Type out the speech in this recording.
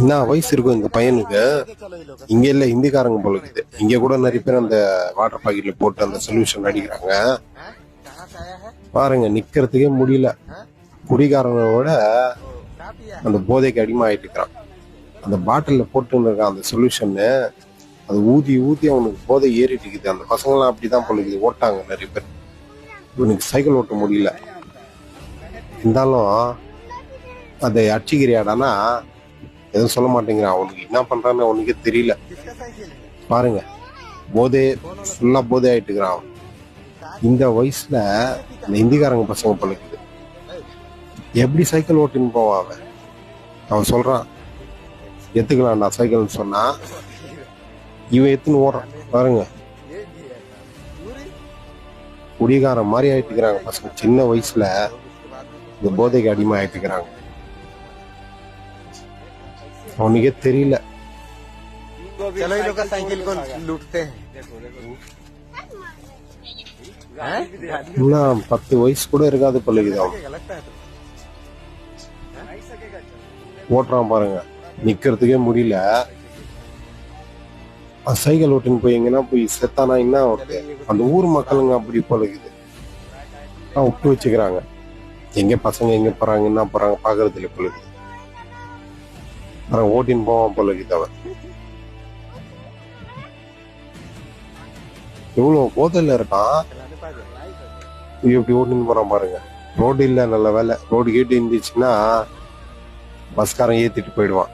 என்ன வயசு இருக்கும் இந்த பையனுக்கு? இங்க இல்ல ஹிந்திக்காரங்க போல இருக்குது. இங்க கூட நிறைய பேர் அந்த வாட்டர் பாக்கெட்ல போட்டு அந்த சொல்யூஷன் அடிக்கிறாங்க. பாருங்க நிக்கிறதுக்கே முடியல. குடிகாரனோட அந்த போதைக்கு அடிமை ஆயிட்டு இருக்கிறான். அந்த பாட்டில்ல போட்டு இருக்கான் அந்த சொல்யூஷன்னு. அது ஊதி ஊதி அவனுக்கு போதை ஏறிட்டு இருக்குது. அந்த பசங்களாம் அப்படிதான் போல இருக்குது. ஓட்டாங்க நிறைய பேர். இவனுக்கு சைக்கிள் ஓட்ட முடியல. இருந்தாலும் அதை அடிச்சுக்கிறியாடானா எதுவும் சொல்ல மாட்டேங்கிறான். அவனுக்கு என்ன பண்றான்னு அவனுக்கே தெரியல. பாருங்க போதே ஃபுல்லா போதை ஆயிட்டு இருக்கிறான். இந்த வயசுல இந்த இந்திக்காரங்க பசங்க பழகுது. எப்படி சைக்கிள் ஓட்டின்னு போவான் அவன்? அவன் சொல்றான் எத்துக்கலாம்டா சைக்கிள்னு சொன்னா இவன் எத்துன்னு ஓடுறான். பாருங்க குடிகாரம் மாதிரி ஆயிட்டு இருக்கிறாங்க பசங்க. சின்ன வயசுல இந்த போதைக்கு அடிமை ஆயிட்டு இருக்கிறாங்க. அவனுக்கே தெரியல. இன்னும் 10 வயசு கூட இருக்காது பழகுது. அவன் ஓட்டுறான் பாருங்க. நிக்கிறதுக்கே முடியல. சைக்கிள் ஓட்டுன்னு போய் எங்கன்னா போய் செத்தானா என்ன ஓட்டு? அந்த ஊர் மக்களுங்க அப்படி பழகுது. விட்டு வச்சுக்கிறாங்க. எங்க பசங்க எங்க போறாங்க என்ன போறாங்க பாக்குறது இல்லை பழகுது. ஓட்டின்னு போவான் பழகுது அவன். இவ்வளவு போதையில இருக்கான். எப்படி ஓட்டின்னு போறான் பாருங்க. ரோடு இல்ல, நல்ல வேலை. ரோடு கேட்டு இருந்துச்சுன்னா பஸ்காரன் ஏத்திட்டு போயிடுவான்.